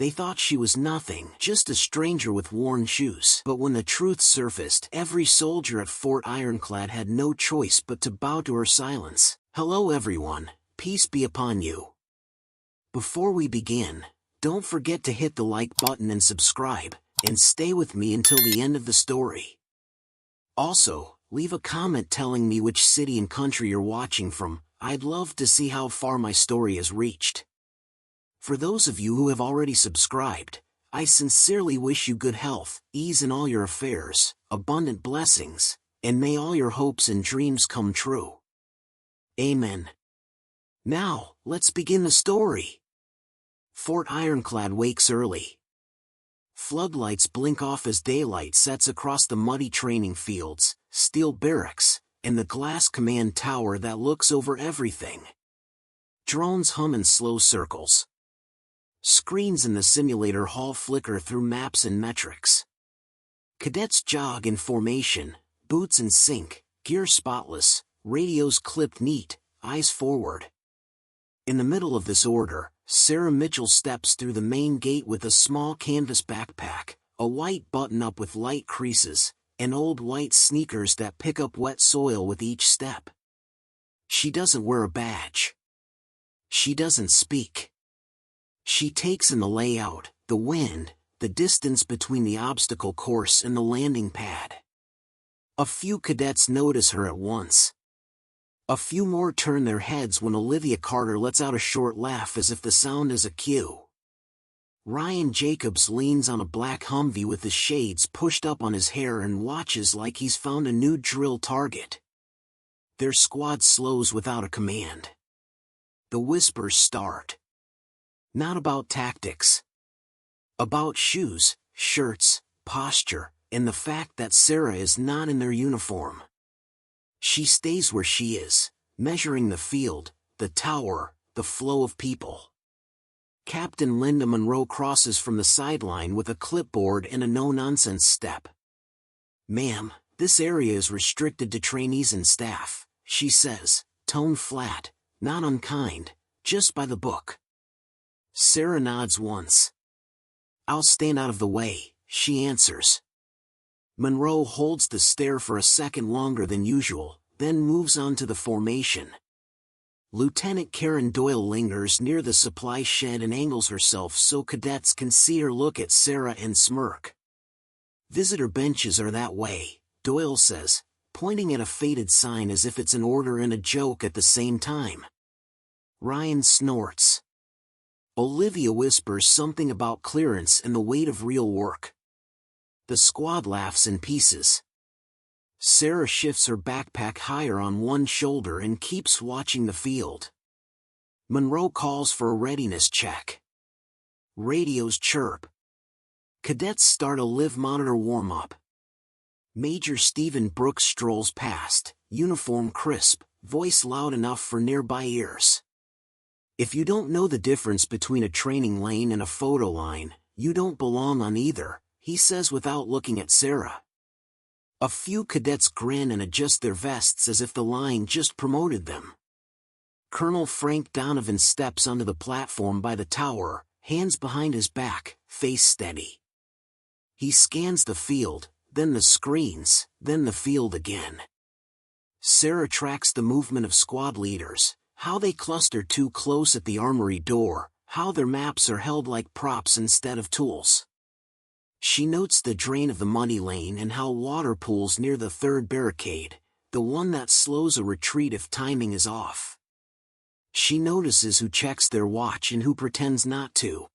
They thought she was nothing, just a stranger with worn shoes. But when the truth surfaced, every soldier at Fort Ironclad had no choice but to bow to her silence. Hello everyone, peace be upon you. Before we begin, don't forget to hit the like button and subscribe, and stay with me until the end of the story. Also, leave a comment telling me which city and country you're watching from. I'd love to see how far my story has reached. For those of you who have already subscribed, I sincerely wish you good health, ease in all your affairs, abundant blessings, and may all your hopes and dreams come true. Amen. Now, let's begin the story. Fort Ironclad wakes early. Floodlights blink off as daylight sets across the muddy training fields, steel barracks, and the glass command tower that looks over everything. Drones hum in slow circles. Screens in the simulator hall flicker through maps and metrics. Cadets jog in formation, boots in sync, gear spotless, radios clipped neat, eyes forward. In the middle of this order, Sarah Mitchell steps through the main gate with a small canvas backpack, a white button-up with light creases, and old white sneakers that pick up wet soil with each step. She doesn't wear a badge. She doesn't speak. She takes in the layout, the wind, the distance between the obstacle course and the landing pad. A few cadets notice her at once. A few more turn their heads when Olivia Carter lets out a short laugh as if the sound is a cue. Ryan Jacobs leans on a black Humvee with the shades pushed up on his hair and watches like he's found a new drill target. Their squad slows without a command. The whispers start. Not about tactics. About shoes, shirts, posture, and the fact that Sarah is not in their uniform. She stays where she is, measuring the field, the tower, the flow of people. Captain Linda Monroe crosses from the sideline with a clipboard and a no-nonsense step. "Ma'am, this area is restricted to trainees and staff," she says, tone flat, not unkind, just by the book. Sarah nods once. "I'll stand out of the way," she answers. Monroe holds the stare for a second longer than usual, then moves on to the formation. Lieutenant Karen Doyle lingers near the supply shed and angles herself so cadets can see her look at Sarah and smirk. "Visitor benches are that way," Doyle says, pointing at a faded sign as if it's an order and a joke at the same time. Ryan snorts. Olivia whispers something about clearance and the weight of real work. The squad laughs in pieces. Sarah shifts her backpack higher on one shoulder and keeps watching the field. Monroe calls for a readiness check. Radios chirp. Cadets start a live monitor warm-up. Major Stephen Brooks strolls past, uniform crisp, voice loud enough for nearby ears. "If you don't know the difference between a training lane and a photo line, you don't belong on either," he says without looking at Sarah. A few cadets grin and adjust their vests as if the line just promoted them. Colonel Frank Donovan steps onto the platform by the tower, hands behind his back, face steady. He scans the field, then the screens, then the field again. Sarah tracks the movement of squad leaders, how they cluster too close at the armory door, how their maps are held like props instead of tools. She notes the drain of the muddy lane and how water pools near the third barricade, the one that slows a retreat if timing is off. She notices who checks their watch and who pretends not to.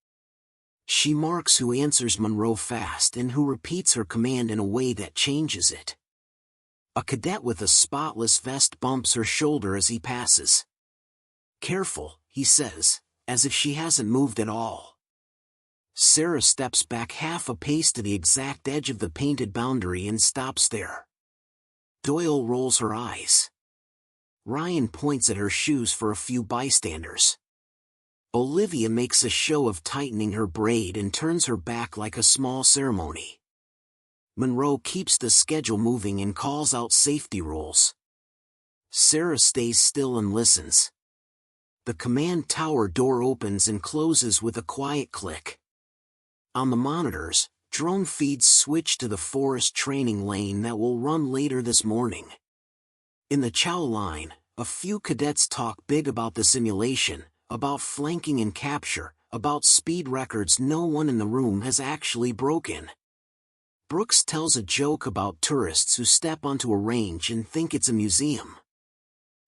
She marks who answers Monroe fast and who repeats her command in a way that changes it. A cadet with a spotless vest bumps her shoulder as he passes. "Careful," he says, as if she hasn't moved at all. Sarah steps back half a pace to the exact edge of the painted boundary and stops there. Doyle rolls her eyes. Ryan points at her shoes for a few bystanders. Olivia makes a show of tightening her braid and turns her back like a small ceremony. Monroe keeps the schedule moving and calls out safety rules. Sarah stays still and listens. The command tower door opens and closes with a quiet click. On the monitors, drone feeds switch to the forest training lane that will run later this morning. In the chow line, a few cadets talk big about the simulation, about flanking and capture, about speed records no one in the room has actually broken. Brooks tells a joke about tourists who step onto a range and think it's a museum.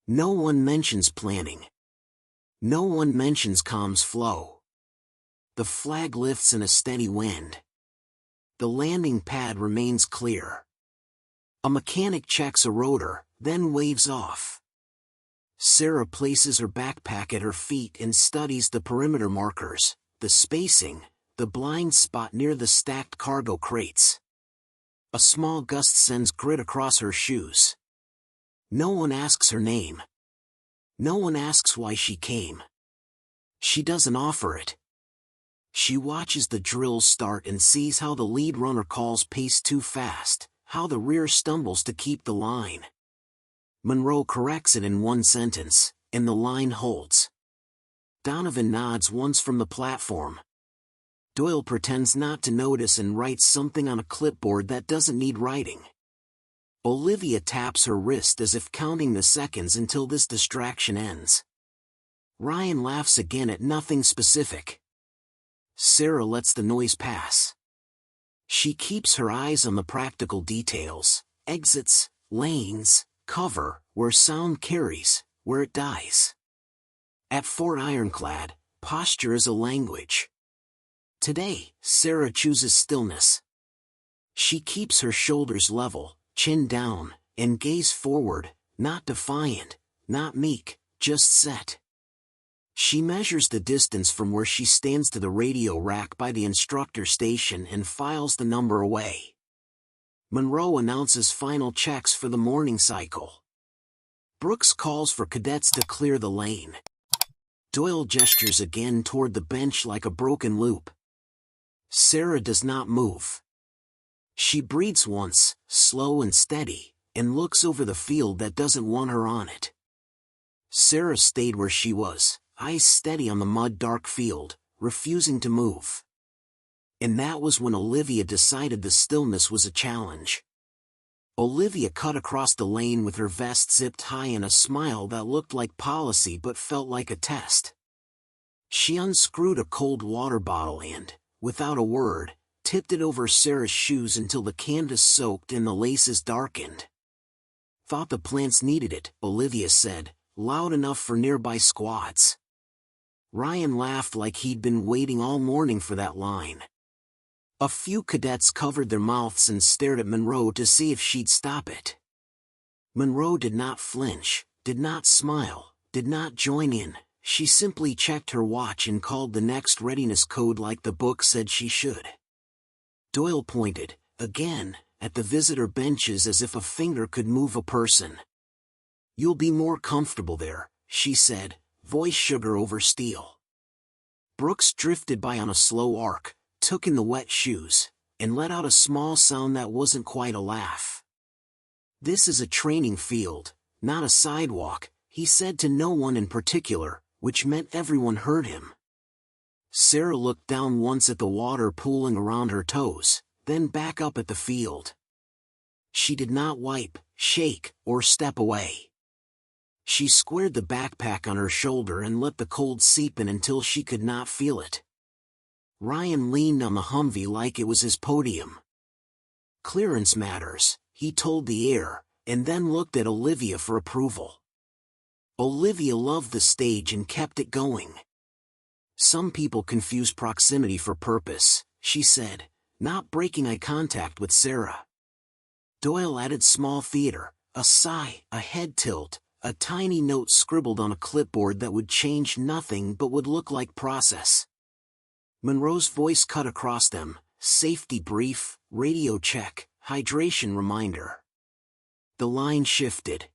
No one mentions planning. No one mentions comms flow. The flag lifts in a steady wind. The landing pad remains clear. A mechanic checks a rotor, then waves off. Sarah places her backpack at her feet and studies the perimeter markers, the spacing, the blind spot near the stacked cargo crates. A small gust sends grit across her shoes. No one asks her name. No one asks why she came. She doesn't offer it. She watches the drills start and sees how the lead runner calls pace too fast, how the rear stumbles to keep the line. Monroe corrects it in one sentence, and the line holds. Donovan nods once from the platform. Doyle pretends not to notice and writes something on a clipboard that doesn't need writing. Olivia taps her wrist as if counting the seconds until this distraction ends. Ryan laughs again at nothing specific. Sarah lets the noise pass. She keeps her eyes on the practical details, exits, lanes, cover, where sound carries, where it dies. At Fort Ironclad, posture is a language. Today, Sarah chooses stillness. She keeps her shoulders level, chin down, and gaze forward, not defiant, not meek, just set. She measures the distance from where she stands to the radio rack by the instructor station and files the number away. Monroe announces final checks for the morning cycle. Brooks calls for cadets to clear the lane. Doyle gestures again toward the bench like a broken loop. Sarah does not move. She breathes once, slow and steady, and looks over the field that doesn't want her on it. Sarah stayed where she was, eyes steady on the mud-dark field, refusing to move. And that was when Olivia decided the stillness was a challenge. Olivia cut across the lane with her vest zipped high and a smile that looked like policy but felt like a test. She unscrewed a cold water bottle and, without a word, tipped it over Sarah's shoes until the canvas soaked and the laces darkened. "Thought the plants needed it," Olivia said, loud enough for nearby squads. Ryan laughed like he'd been waiting all morning for that line. A few cadets covered their mouths and stared at Monroe to see if she'd stop it. Monroe did not flinch, did not smile, did not join in. She simply checked her watch and called the next readiness code like the book said she should. Doyle pointed, again, at the visitor benches as if a finger could move a person. "You'll be more comfortable there," she said, voice sugar over steel. Brooks drifted by on a slow arc, took in the wet shoes, and let out a small sound that wasn't quite a laugh. "This is a training field, not a sidewalk," he said to no one in particular, which meant everyone heard him. Sarah looked down once at the water pooling around her toes, then back up at the field. She did not wipe, shake, or step away. She squared the backpack on her shoulder and let the cold seep in until she could not feel it. Ryan leaned on the Humvee like it was his podium. "Clearance matters," he told the air, and then looked at Olivia for approval. Olivia loved the stage and kept it going. "Some people confuse proximity for purpose," she said, not breaking eye contact with Sarah. Doyle added small theater, a sigh, a head tilt, a tiny note scribbled on a clipboard that would change nothing but would look like process. Monroe's voice cut across them, safety brief, radio check, hydration reminder. The line shifted.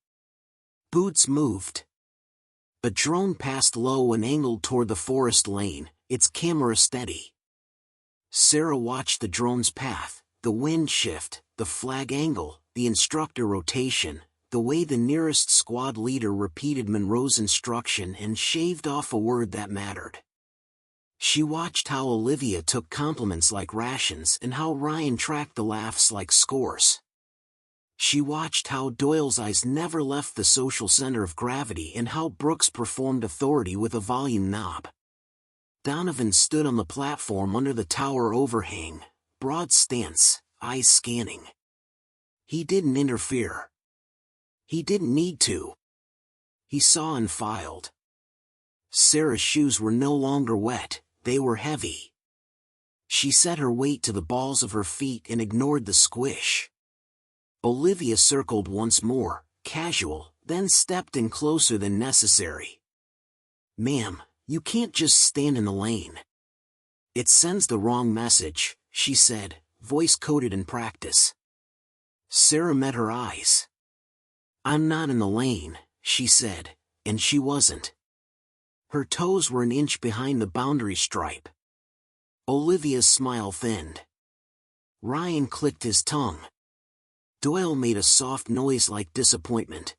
Boots moved. A drone passed low and angled toward the forest lane, its camera steady. Sarah watched the drone's path, the wind shift, the flag angle, the instructor rotation, the way the nearest squad leader repeated Monroe's instruction and shaved off a word that mattered. She watched how Olivia took compliments like rations and how Ryan tracked the laughs like scores. She watched how Doyle's eyes never left the social center of gravity and how Brooks performed authority with a volume knob. Donovan stood on the platform under the tower overhang, broad stance, eyes scanning. He didn't interfere. He didn't need to. He saw and filed. Sarah's shoes were no longer wet, they were heavy. She set her weight to the balls of her feet and ignored the squish. Olivia circled once more, casual, then stepped in closer than necessary. "Ma'am, you can't just stand in the lane. It sends the wrong message," she said, voice coded in practice. Sarah met her eyes. "I'm not in the lane," she said, and she wasn't. Her toes were an inch behind the boundary stripe. Olivia's smile thinned. Ryan clicked his tongue. Doyle made a soft noise like disappointment.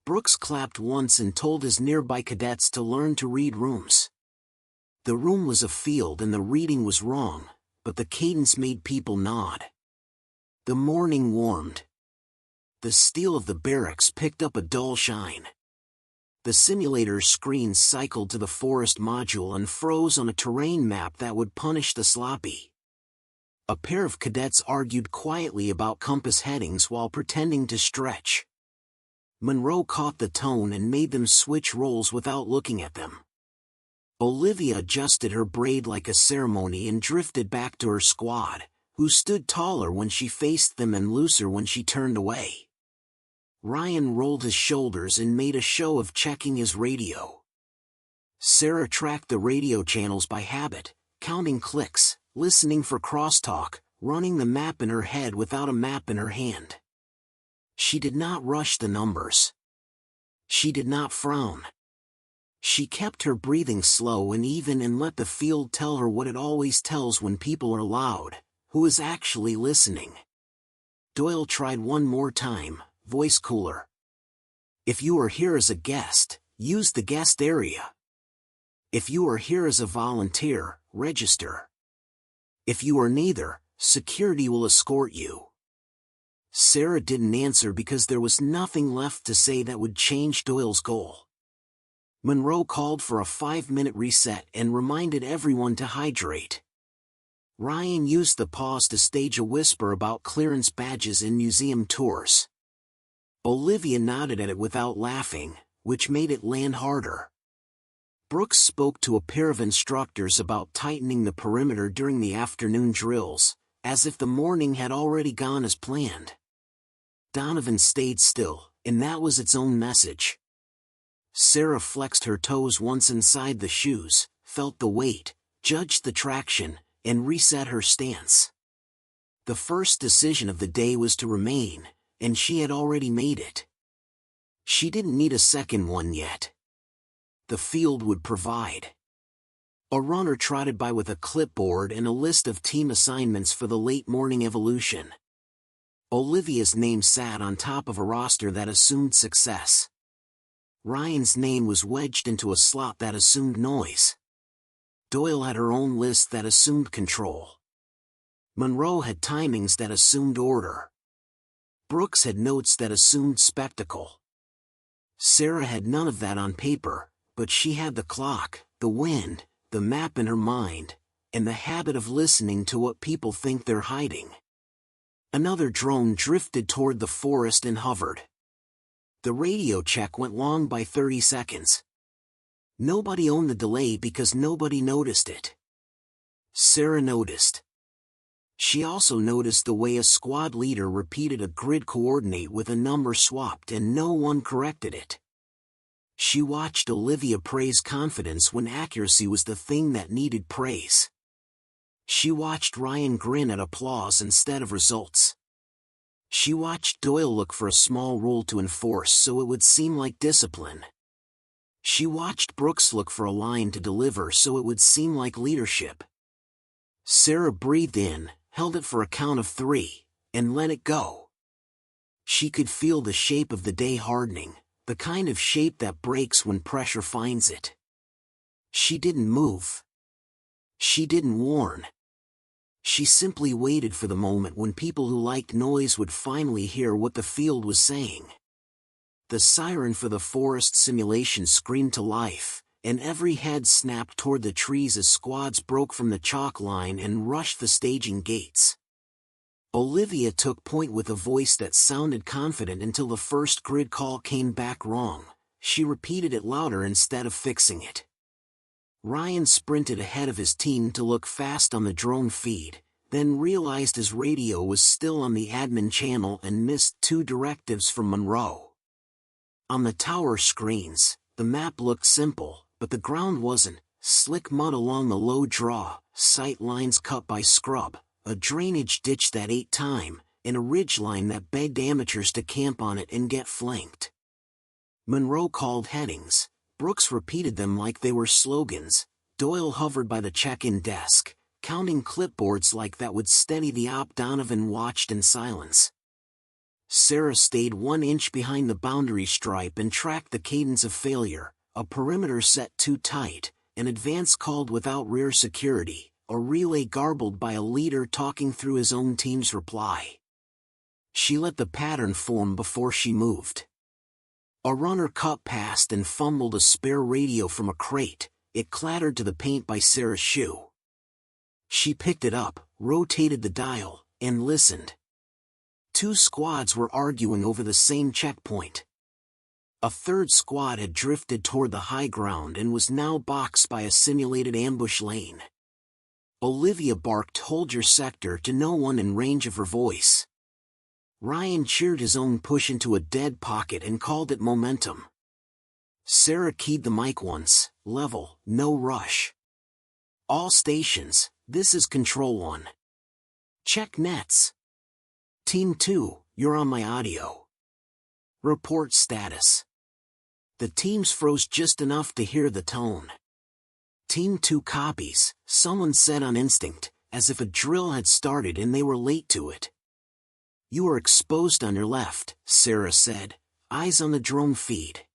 Brooks clapped once and told his nearby cadets to learn to read rooms. The room was a field and the reading was wrong, but the cadence made people nod. The morning warmed. The steel of the barracks picked up a dull shine. The simulator's screen cycled to the forest module and froze on a terrain map that would punish the sloppy. A pair of cadets argued quietly about compass headings while pretending to stretch. Monroe caught the tone and made them switch roles without looking at them. Olivia adjusted her braid like a ceremony and drifted back to her squad, who stood taller when she faced them and looser when she turned away. Ryan rolled his shoulders and made a show of checking his radio. Sarah tracked the radio channels by habit, counting clicks, listening for crosstalk, running the map in her head without a map in her hand. She did not rush the numbers. She did not frown. She kept her breathing slow and even and let the field tell her what it always tells when people are loud, who is actually listening. Doyle tried one more time, voice cooler. "If you are here as a guest, use the guest area. If you are here as a volunteer, register. If you are neither, security will escort you." Sarah didn't answer because there was nothing left to say that would change Doyle's goal. Monroe called for a 5-minute reset and reminded everyone to hydrate. Ryan used the pause to stage a whisper about clearance badges in museum tours. Olivia nodded at it without laughing, which made it land harder. Brooks spoke to a pair of instructors about tightening the perimeter during the afternoon drills, as if the morning had already gone as planned. Donovan stayed still, and that was its own message. Sarah flexed her toes once inside the shoes, felt the weight, judged the traction, and reset her stance. The first decision of the day was to remain, and she had already made it. She didn't need a second one yet. The field would provide. A runner trotted by with a clipboard and a list of team assignments for the late morning evolution. Olivia's name sat on top of a roster that assumed success. Ryan's name was wedged into a slot that assumed noise. Doyle had her own list that assumed control. Monroe had timings that assumed order. Brooks had notes that assumed spectacle. Sarah had none of that on paper, but she had the clock, the wind, the map in her mind, and the habit of listening to what people think they're hiding. Another drone drifted toward the forest and hovered. The radio check went long by 30 seconds. Nobody owned the delay because nobody noticed it. Sarah noticed. She also noticed the way a squad leader repeated a grid coordinate with a number swapped and no one corrected it. She watched Olivia praise confidence when accuracy was the thing that needed praise. She watched Ryan grin at applause instead of results. She watched Doyle look for a small rule to enforce so it would seem like discipline. She watched Brooks look for a line to deliver so it would seem like leadership. Sarah breathed in, held it for a count of 3, and let it go. She could feel the shape of the day hardening, the kind of shape that breaks when pressure finds it. She didn't move. She didn't warn. She simply waited for the moment when people who liked noise would finally hear what the field was saying. The siren for the forest simulation screamed to life, and every head snapped toward the trees as squads broke from the chalk line and rushed the staging gates. Olivia took point with a voice that sounded confident until the first grid call came back wrong. She repeated it louder instead of fixing it. Ryan sprinted ahead of his team to look fast on the drone feed, then realized his radio was still on the admin channel and missed 2 directives from Monroe. On the tower screens, the map looked simple, but the ground wasn't. Slick mud along the low draw, sight lines cut by scrub, a drainage ditch that ate time, and a ridgeline that begged amateurs to camp on it and get flanked. Monroe called headings. Brooks repeated them like they were slogans. Doyle hovered by the check-in desk, counting clipboards like that would steady the op. Donovan watched in silence. Sarah stayed 1 inch behind the boundary stripe and tracked the cadence of failure, a perimeter set too tight, an advance called without rear security, a relay garbled by a leader talking through his own team's reply. She let the pattern form before she moved. A runner cut past and fumbled a spare radio from a crate. It clattered to the paint by Sarah's shoe. She picked it up, rotated the dial, and listened. 2 squads were arguing over the same checkpoint. A third squad had drifted toward the high ground and was now boxed by a simulated ambush lane. Olivia barked "Hold your sector" to no one in range of her voice. Ryan cheered his own push into a dead pocket and called it momentum. Sarah keyed the mic once. Level, no rush. All stations, this is Control 1. Check nets. Team 2, you're on my audio. Report status. The teams froze just enough to hear the tone. Team 2 copies, someone said on instinct, as if a drill had started and they were late to it. You are exposed on your left, Sarah said, eyes on the drone feed.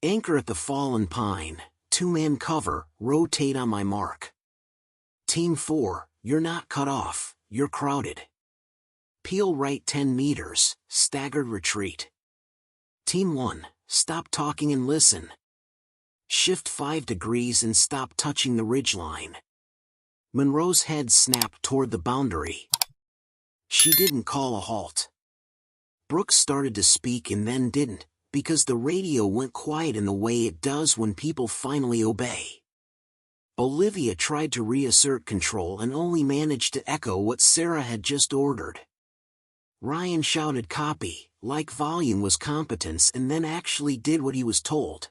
Anchor at the fallen pine, 2-man cover, rotate on my mark. Team 4, you're not cut off, you're crowded. Peel right 10 meters, staggered retreat. Team 1, stop talking and listen. Shift 5 degrees and stop touching the ridgeline. Monroe's head snapped toward the boundary. She didn't call a halt. Brooks started to speak and then didn't, because the radio went quiet in the way it does when people finally obey. Olivia tried to reassert control and only managed to echo what Sarah had just ordered. Ryan shouted copy, like volume was competence, and then actually did what he was told.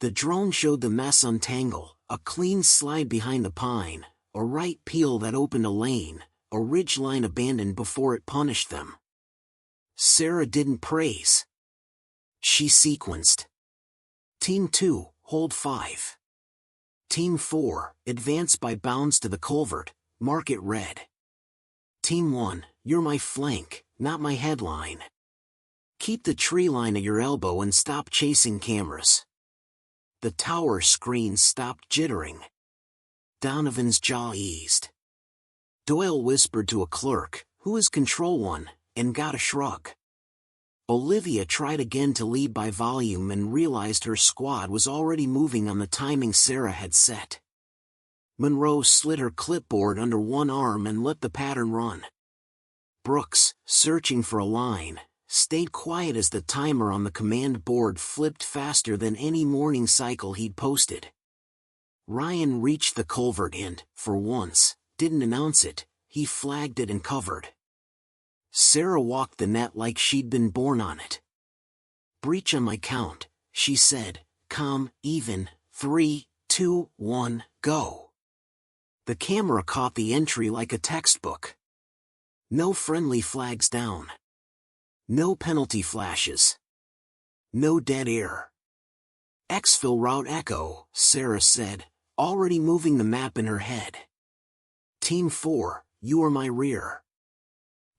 The drone showed the mess untangle, a clean slide behind the pine, a right peel that opened a lane, a ridgeline abandoned before it punished them. Sarah didn't praise. She sequenced. Team 2, hold 5. Team 4, advance by bounds to the culvert, mark it red. Team 1, you're my flank, not my headline. Keep the tree line at your elbow and stop chasing cameras. The tower screen stopped jittering. Donovan's jaw eased. Doyle whispered to a clerk, "Who is Control 1?" and got a shrug. Olivia tried again to lead by volume and realized her squad was already moving on the timing Sarah had set. Monroe slid her clipboard under one arm and let the pattern run. Brooks, searching for a line, stayed quiet as the timer on the command board flipped faster than any morning cycle he'd posted. Ryan reached the culvert and, for once, didn't announce it. He flagged it and covered. Sarah walked the net like she'd been born on it. "Breach on my count," she said, calm, even. 3, 2, 1, go. The camera caught the entry like a textbook. No friendly flags down. No penalty flashes. No dead air. "Exfil route echo," Sarah said, already moving the map in her head. Team 4, you are my rear.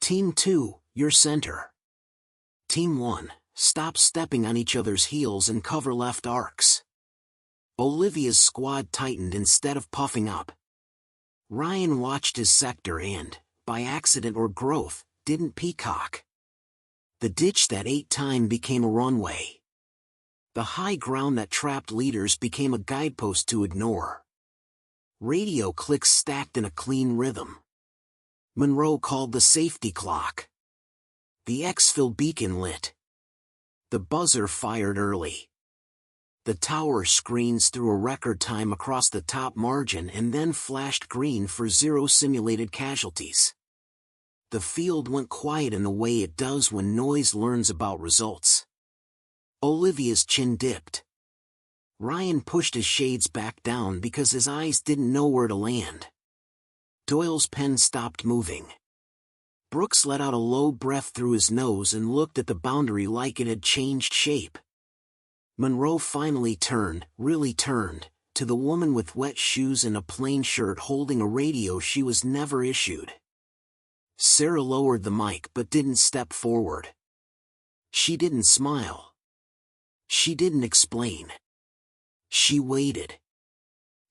Team 2, your center. Team 1, stop stepping on each other's heels and cover left arcs. Olivia's squad tightened instead of puffing up. Ryan watched his sector and, by accident or growth, didn't peacock. The ditch that ate time became a runway. The high ground that trapped leaders became a guidepost to ignore. Radio clicks stacked in a clean rhythm. Monroe called the safety clock. The exfil beacon lit. The buzzer fired early. The tower screens threw a record time across the top margin and then flashed green for 0 simulated casualties. The field went quiet in the way it does when noise learns about results. Olivia's chin dipped. Ryan pushed his shades back down because his eyes didn't know where to land. Doyle's pen stopped moving. Brooks let out a low breath through his nose and looked at the boundary like it had changed shape. Monroe finally turned, really turned, to the woman with wet shoes and a plain shirt holding a radio she was never issued. Sarah lowered the mic but didn't step forward. She didn't smile. She didn't explain. She waited.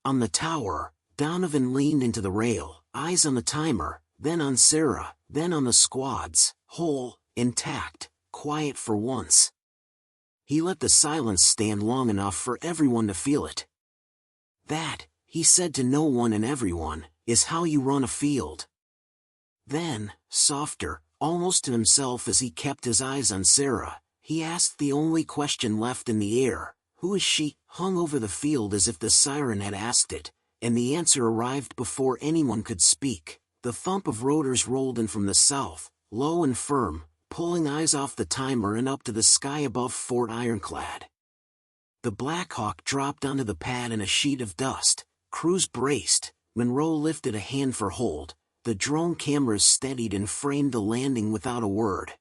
On the tower, Donovan leaned into the rail, eyes on the timer, then on Sarah, then on the squads, whole, intact, quiet for once. He let the silence stand long enough for everyone to feel it. That, he said to no one and everyone, is how you run a field. Then, softer, almost to himself as he kept his eyes on Sarah, he asked the only question left in the air, "Who is she?" hung over the field as if the siren had asked it, and the answer arrived before anyone could speak. The thump of rotors rolled in from the south, low and firm, pulling eyes off the timer and up to the sky above Fort Ironclad. The Black Hawk dropped onto the pad in a sheet of dust. Crews braced. Monroe lifted a hand for hold. The drone cameras steadied and framed the landing without a word.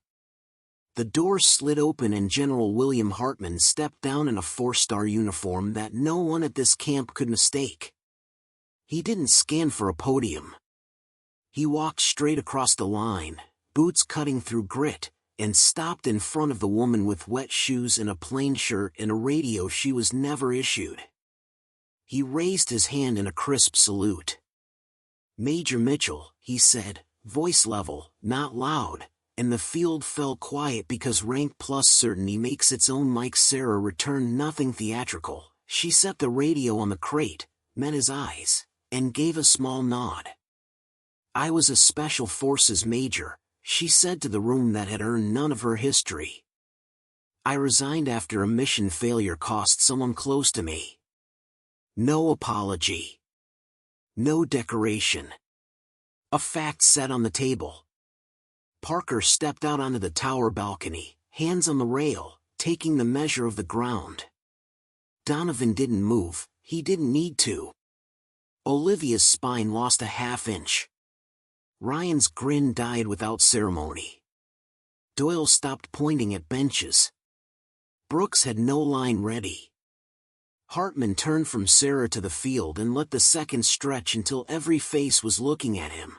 The door slid open and General William Hartman stepped down in a 4-star uniform that no one at this camp could mistake. He didn't scan for a podium. He walked straight across the line, boots cutting through grit, and stopped in front of the woman with wet shoes and a plain shirt and a radio she was never issued. He raised his hand in a crisp salute. "Major Mitchell," he said, voice level, not loud, and the field fell quiet because rank plus certainty makes its own mic. Sarah returned nothing theatrical. She set the radio on the crate, met his eyes, and gave a small nod. "I was a Special Forces major," she said to the room that had earned none of her history. "I resigned after a mission failure cost someone close to me. No apology. No decoration. A fact set on the table." Parker stepped out onto the tower balcony, hands on the rail, taking the measure of the ground. Donovan didn't move, he didn't need to. Olivia's spine lost a half-inch. Ryan's grin died without ceremony. Doyle stopped pointing at benches. Brooks had no line ready. Hartman turned from Sarah to the field and let the seconds stretch until every face was looking at him.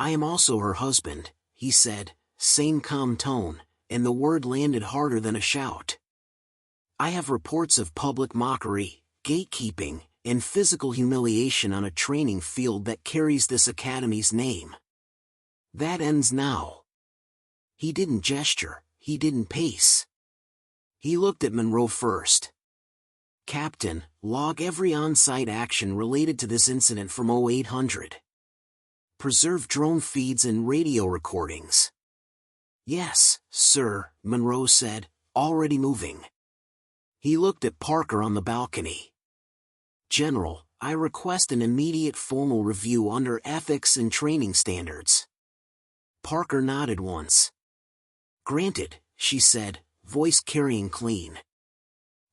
"I am also her husband," he said, same calm tone, and the word landed harder than a shout. "I have reports of public mockery, gatekeeping, and physical humiliation on a training field that carries this academy's name. That ends now." He didn't gesture, he didn't pace. He looked at Monroe first. "Captain, log every on-site action related to this incident from 0800. Preserve drone feeds and radio recordings." "Yes, sir," Monroe said, already moving. He looked at Parker on the balcony. "General, I request an immediate formal review under ethics and training standards." Parker nodded once. "Granted," she said, voice carrying clean.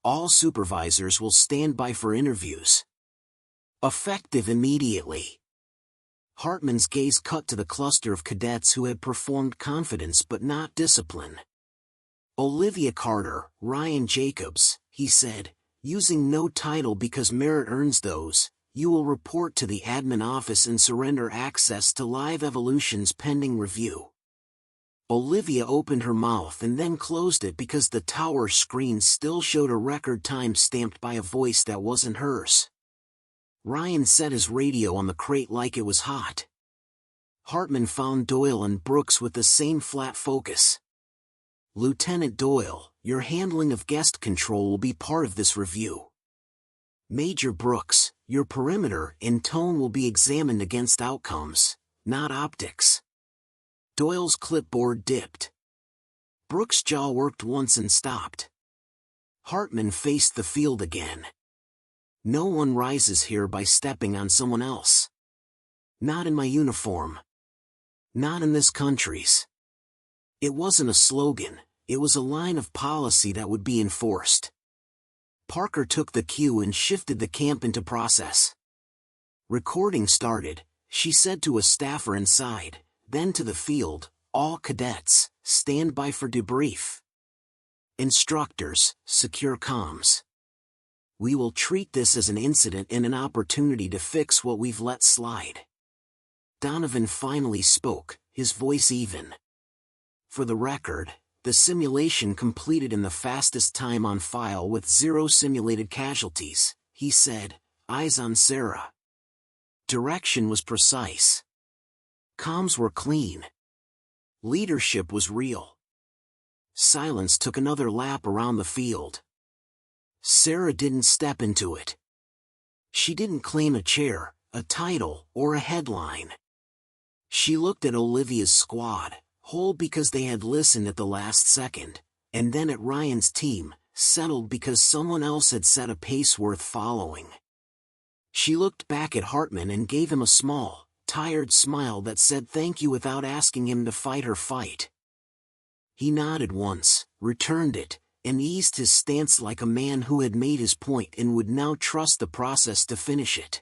"All supervisors will stand by for interviews. Effective immediately." Hartman's gaze cut to the cluster of cadets who had performed confidence but not discipline. "Olivia Carter, Ryan Jacobs," he said, "using no title because merit earns those, you will report to the admin office and surrender access to live evolutions pending review." Olivia opened her mouth and then closed it because the tower screen still showed a record time stamped by a voice that wasn't hers. Ryan set his radio on the crate like it was hot. Hartman found Doyle and Brooks with the same flat focus. "Lieutenant Doyle, your handling of guest control will be part of this review. Major Brooks, your perimeter and tone will be examined against outcomes, not optics." Doyle's clipboard dipped. Brooks' jaw worked once and stopped. Hartman faced the field again. "No one rises here by stepping on someone else. Not in my uniform. Not in this country's." It wasn't a slogan, it was a line of policy that would be enforced. Parker took the cue and shifted the camp into process. Recording started, she said to a staffer inside, then to the field, "All cadets, stand by for debrief. Instructors, secure comms. We will treat this as an incident and an opportunity to fix what we've let slide." Donovan finally spoke, his voice even. "For the record, the simulation completed in the fastest time on file with 0 simulated casualties," he said, eyes on Sarah. Direction was precise. Comms were clean. Leadership was real. Silence took another lap around the field. Sarah didn't step into it. She didn't claim a chair, a title, or a headline. She looked at Olivia's squad, whole because they had listened at the last second, and then at Ryan's team, settled because someone else had set a pace worth following. She looked back at Hartman and gave him a small, tired smile that said thank you without asking him to fight her fight. He nodded once, returned it, and eased his stance like a man who had made his point and would now trust the process to finish it.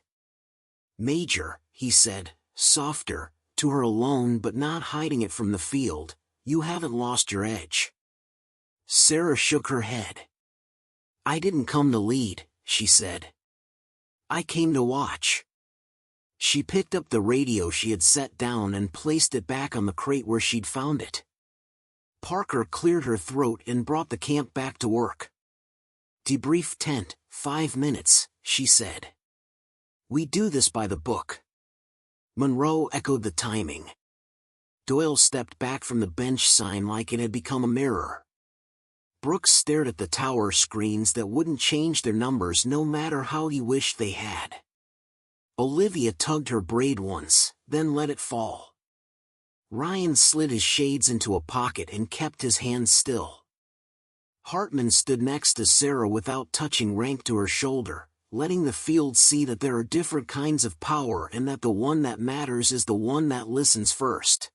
"Major," he said, softer, to her alone but not hiding it from the field, "you haven't lost your edge." Sarah shook her head. "I didn't come to lead," she said. "I came to watch." She picked up the radio she had set down and placed it back on the crate where she'd found it. Parker cleared her throat and brought the camp back to work. "Debrief tent, 5 minutes," she said. "We do this by the book." Monroe echoed the timing. Doyle stepped back from the bench sign like it had become a mirror. Brooks stared at the tower screens that wouldn't change their numbers no matter how he wished they had. Olivia tugged her braid once, then let it fall. Ryan slid his shades into a pocket and kept his hands still. Hartman stood next to Sarah without touching rank to her shoulder, letting the field see that there are different kinds of power and that the one that matters is the one that listens first.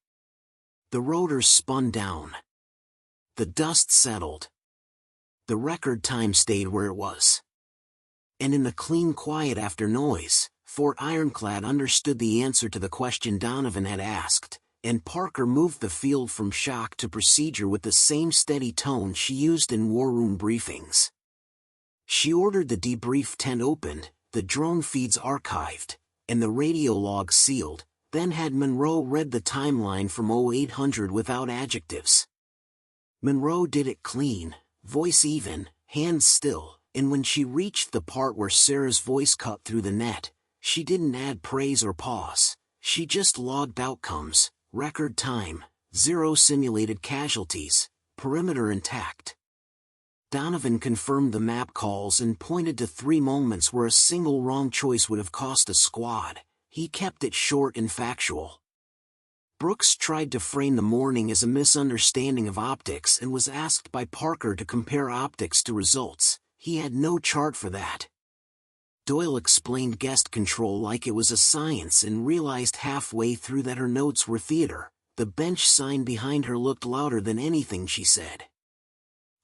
The rotors spun down. The dust settled. The record time stayed where it was. And in the clean quiet after noise, Fort Ironclad understood the answer to the question Donovan had asked, and Parker moved the field from shock to procedure with the same steady tone she used in war room briefings. She ordered the debrief tent opened, the drone feeds archived, and the radio logs sealed, then had Monroe read the timeline from 0800 without adjectives. Monroe did it clean, voice even, hands still, and when she reached the part where Sarah's voice cut through the net, she didn't add praise or pause, she just logged outcomes, record time, 0 simulated casualties, perimeter intact. Donovan confirmed the map calls and pointed to 3 moments where a single wrong choice would have cost a squad. He kept it short and factual. Brooks tried to frame the morning as a misunderstanding of optics and was asked by Parker to compare optics to results. He had no chart for that. Doyle explained guest control like it was a science and realized halfway through that her notes were theater. The bench sign behind her looked louder than anything she said.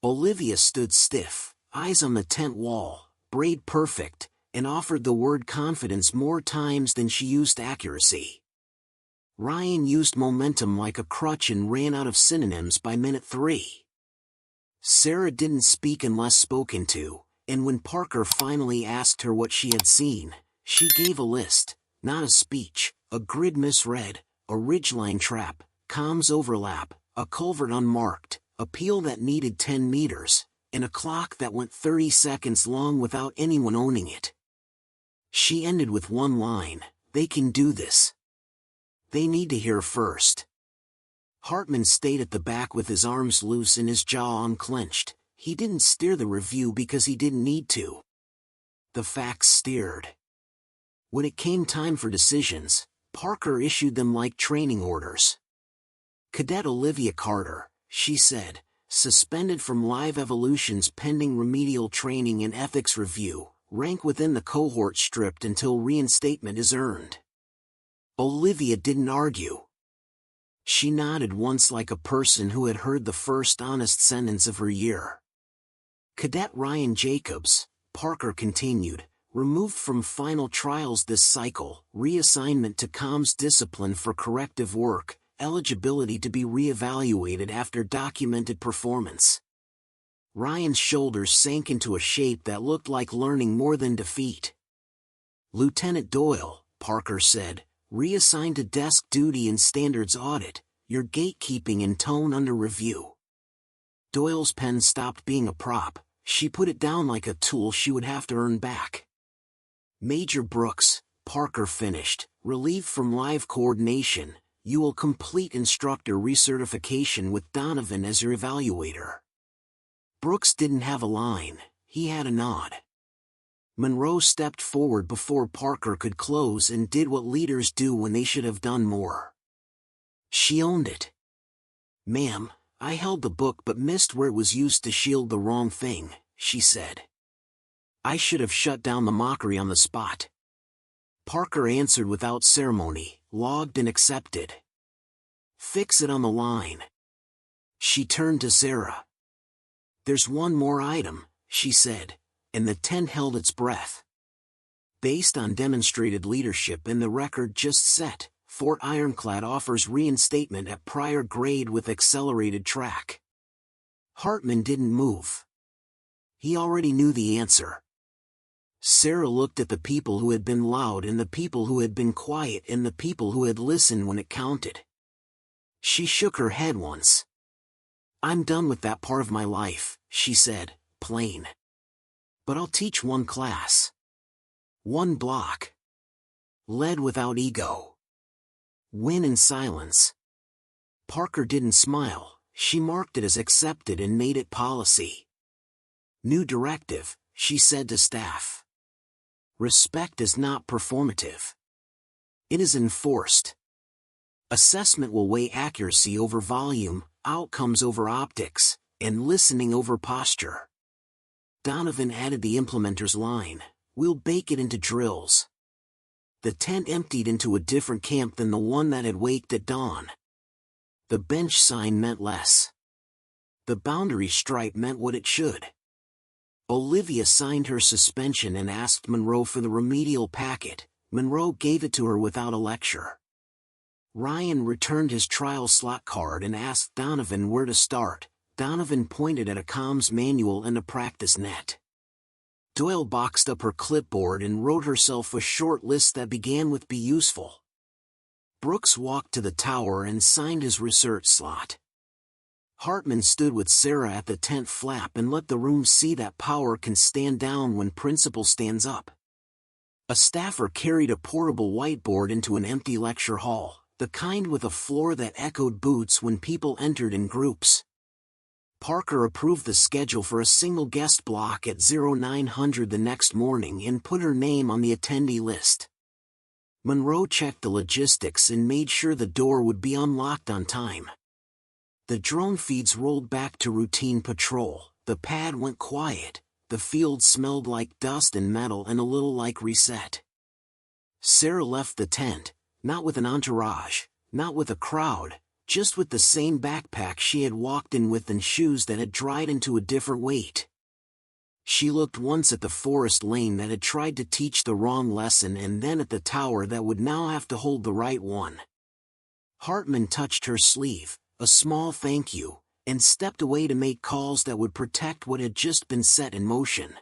Olivia stood stiff, eyes on the tent wall, braid perfect, and offered the word confidence more times than she used accuracy. Ryan used momentum like a crutch and ran out of synonyms by minute 3. Sarah didn't speak unless spoken to, and when Parker finally asked her what she had seen, she gave a list, not a speech, a grid misread, a ridgeline trap, comms overlap, a culvert unmarked, a peel that needed 10 meters, and a clock that went 30 seconds long without anyone owning it. She ended with one line, "They can do this. They need to hear first." Hartman stayed at the back with his arms loose and his jaw unclenched. He didn't steer the review because he didn't need to. The facts steered. When it came time for decisions, Parker issued them like training orders. Cadet Olivia Carter, she said, suspended from live evolutions pending remedial training and ethics review, rank within the cohort stripped until reinstatement is earned. Olivia didn't argue. She nodded once like a person who had heard the first honest sentence of her year. Cadet Ryan Jacobs, Parker continued, removed from final trials this cycle, reassignment to comms discipline for corrective work, eligibility to be reevaluated after documented performance. Ryan's shoulders sank into a shape that looked like learning more than defeat. Lieutenant Doyle, Parker said, reassigned to desk duty and standards audit, your gatekeeping and tone under review. Doyle's pen stopped being a prop, she put it down like a tool she would have to earn back. Major Brooks, Parker finished, relieved from live coordination, you will complete instructor recertification with Donovan as your evaluator. Brooks didn't have a line, he had a nod. Monroe stepped forward before Parker could close and did what leaders do when they should have done more. She owned it. "Ma'am, I held the book but missed where it was used to shield the wrong thing," she said. "I should have shut down the mockery on the spot." Parker answered without ceremony, logged and accepted. "Fix it on the line." She turned to Sarah. "There's one more item," she said, and the tent held its breath. Based on demonstrated leadership and the record just set, Fort Ironclad offers reinstatement at prior grade with accelerated track. Hartman didn't move. He already knew the answer. Sarah looked at the people who had been loud and the people who had been quiet and the people who had listened when it counted. She shook her head once. "I'm done with that part of my life," she said, plain. "But I'll teach one class. One block. Led without ego. Win in silence." Parker didn't smile, she marked it as accepted and made it policy. "New directive," she said to staff. "Respect is not performative. It is enforced. Assessment will weigh accuracy over volume, outcomes over optics, and listening over posture." Donovan added the implementer's line, "We'll bake it into drills." The tent emptied into a different camp than the one that had waked at dawn. The bench sign meant less. The boundary stripe meant what it should. Olivia signed her suspension and asked Monroe for the remedial packet. Monroe gave it to her without a lecture. Ryan returned his trial slot card and asked Donovan where to start. Donovan pointed at a comms manual and a practice net. Doyle boxed up her clipboard and wrote herself a short list that began with "Be useful." Brooks walked to the tower and signed his research slot. Hartman stood with Sarah at the tent flap and let the room see that power can stand down when principal stands up. A staffer carried a portable whiteboard into an empty lecture hall, the kind with a floor that echoed boots when people entered in groups. Parker approved the schedule for a single guest block at 0900 the next morning and put her name on the attendee list. Monroe checked the logistics and made sure the door would be unlocked on time. The drone feeds rolled back to routine patrol, the pad went quiet, the field smelled like dust and metal and a little like reset. Sarah left the tent, not with an entourage, not with a crowd, just with the same backpack she had walked in with and shoes that had dried into a different weight. She looked once at the forest lane that had tried to teach the wrong lesson and then at the tower that would now have to hold the right one. Hartman touched her sleeve, a small thank you, and stepped away to make calls that would protect what had just been set in motion.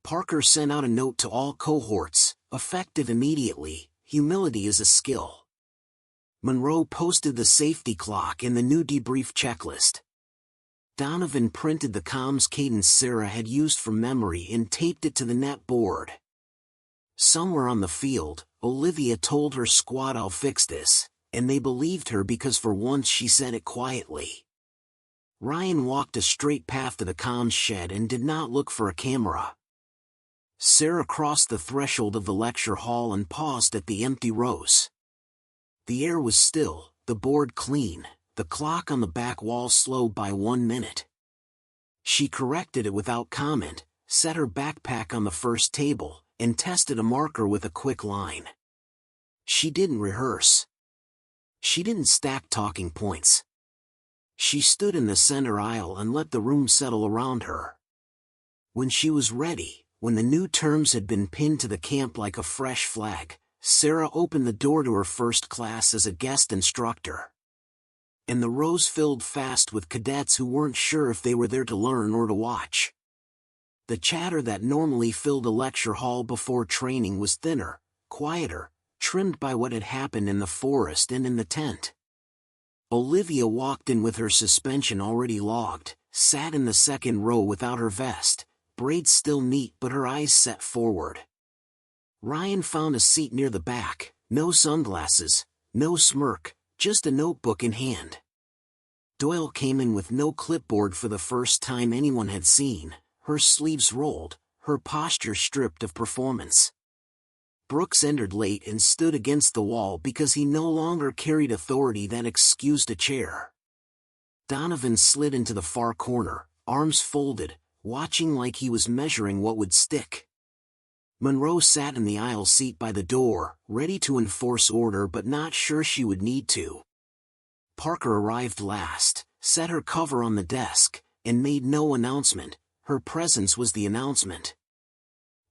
Parker sent out a note to all cohorts, effective immediately, humility is a skill. Monroe posted the safety clock and the new debrief checklist. Donovan printed the comms cadence Sarah had used from memory and taped it to the net board. Somewhere on the field, Olivia told her squad, "I'll fix this," and they believed her because for once she said it quietly. Ryan walked a straight path to the comms shed and did not look for a camera. Sarah crossed the threshold of the lecture hall and paused at the empty rows. The air was still, the board clean, the clock on the back wall slowed by 1 minute. She corrected it without comment, set her backpack on the first table, and tested a marker with a quick line. She didn't rehearse. She didn't stack talking points. She stood in the center aisle and let the room settle around her. When she was ready, when the new terms had been pinned to the camp like a fresh flag, Sarah opened the door to her first class as a guest instructor. And the rows filled fast with cadets who weren't sure if they were there to learn or to watch. The chatter that normally filled a lecture hall before training was thinner, quieter, trimmed by what had happened in the forest and in the tent. Olivia walked in with her suspension already logged, sat in the second row without her vest, braids still neat but her eyes set forward. Ryan found a seat near the back, no sunglasses, no smirk, just a notebook in hand. Doyle came in with no clipboard for the first time anyone had seen, her sleeves rolled, her posture stripped of performance. Brooks entered late and stood against the wall because he no longer carried authority that excused a chair. Donovan slid into the far corner, arms folded, watching like he was measuring what would stick. Monroe sat in the aisle seat by the door, ready to enforce order but not sure she would need to. Parker arrived last, set her cover on the desk, and made no announcement. Her presence was the announcement.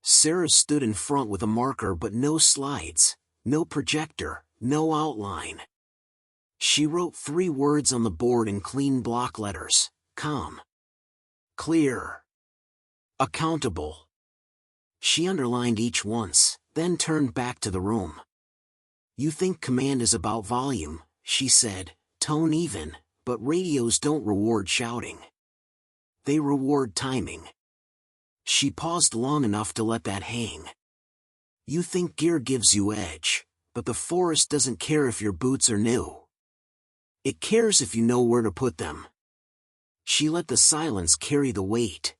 Sarah stood in front with a marker but no slides, no projector, no outline. She wrote 3 words on the board in clean block letters: calm, clear, accountable. She underlined each once, then turned back to the room. "You think command is about volume," she said, tone even, "but radios don't reward shouting. They reward timing." She paused long enough to let that hang. "You think gear gives you edge, but the forest doesn't care if your boots are new. It cares if you know where to put them." She let the silence carry the weight.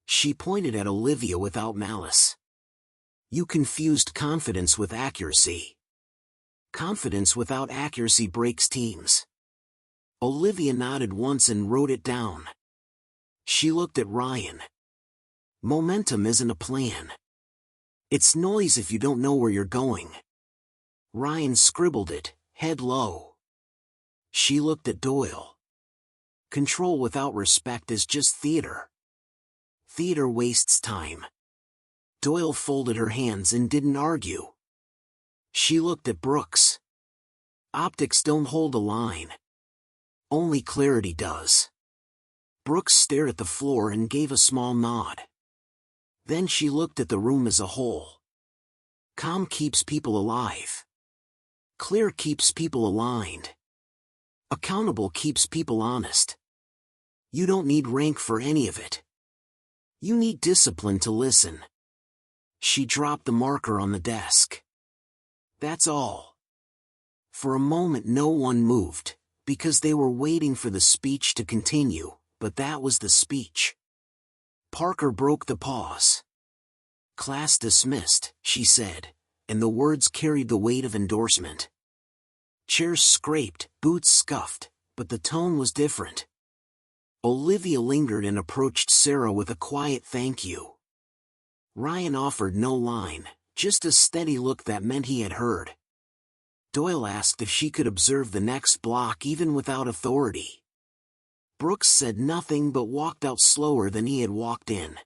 She pointed at Olivia without malice. "You confused confidence with accuracy. Confidence without accuracy breaks teams." Olivia nodded once and wrote it down. She looked at Ryan. "Momentum isn't a plan. It's noise if you don't know where you're going." Ryan scribbled it, head low. She looked at Doyle. "Control without respect is just theater. Theater wastes time." Doyle folded her hands and didn't argue. She looked at Brooks. "Optics don't hold a line. Only clarity does." Brooks stared at the floor and gave a small nod. Then she looked at the room as a whole. Calm keeps people alive. Clear keeps people aligned. Accountable keeps people honest. You don't need rank for any of it. You need discipline to listen. She dropped the marker on the desk. "That's all." For a moment no one moved, because they were waiting for the speech to continue, but that was the speech. Parker broke the pause. "Class dismissed," she said, and the words carried the weight of endorsement. Chairs scraped, boots scuffed, but the tone was different. Olivia lingered and approached Sarah with a quiet thank you. Ryan offered no line, just a steady look that meant he had heard. Doyle asked if she could observe the next block even without authority. Brooks said nothing but walked out slower than he had walked in.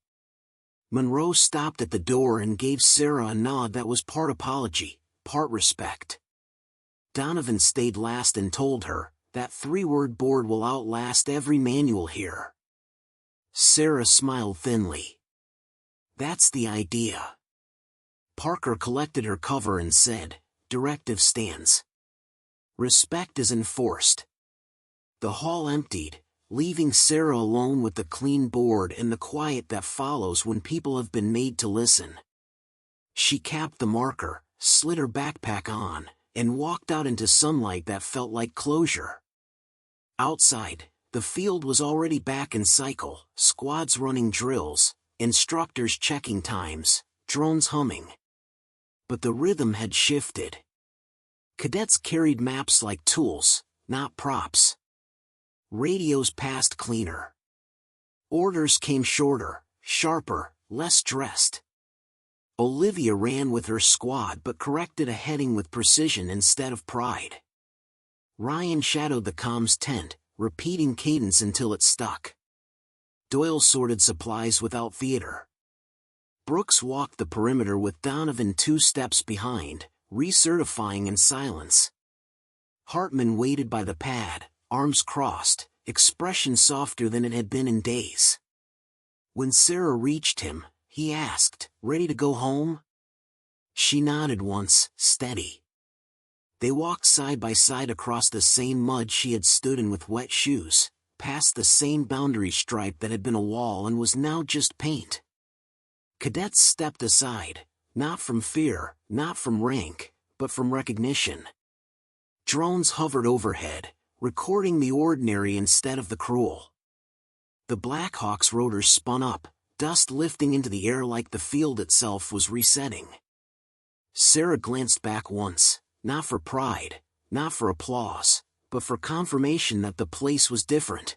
Monroe stopped at the door and gave Sarah a nod that was part apology, part respect. Donovan stayed last and told her, "That 3-word board will outlast every manual here." Sarah smiled thinly. "That's the idea." Parker collected her cover and said, "Directive stands. Respect is enforced." The hall emptied, leaving Sarah alone with the clean board and the quiet that follows when people have been made to listen. She capped the marker, slid her backpack on, and walked out into sunlight that felt like closure. Outside, the field was already back in cycle, squads running drills, instructors checking times, drones humming. But the rhythm had shifted. Cadets carried maps like tools, not props. Radios passed cleaner. Orders came shorter, sharper, less dressed. Olivia ran with her squad but corrected a heading with precision instead of pride. Ryan shadowed the comms tent, repeating cadence until it stuck. Doyle sorted supplies without theater. Brooks walked the perimeter with Donovan 2 steps behind, recertifying in silence. Hartman waited by the pad, arms crossed, expression softer than it had been in days. When Sarah reached him, he asked, "Ready to go home?" She nodded once, steady. They walked side by side across the same mud she had stood in with wet shoes, past the same boundary stripe that had been a wall and was now just paint. Cadets stepped aside, not from fear, not from rank, but from recognition. Drones hovered overhead, recording the ordinary instead of the cruel. The Blackhawks' rotors spun up, dust lifting into the air like the field itself was resetting. Sarah glanced back once, not for pride, not for applause, but for confirmation that the place was different.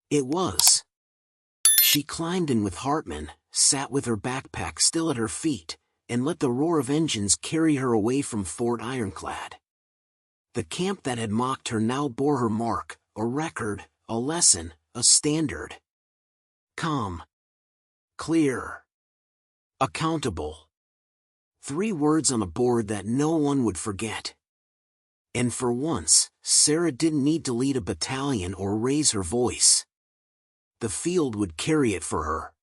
It was. She climbed in with Hartman, sat with her backpack still at her feet, and let the roar of engines carry her away from Fort Ironclad. The camp that had mocked her now bore her mark, a record, a lesson, a standard. Calm. Clear. Accountable. 3 words on a board that no one would forget. And for once, Sarah didn't need to lead a battalion or raise her voice. The field would carry it for her.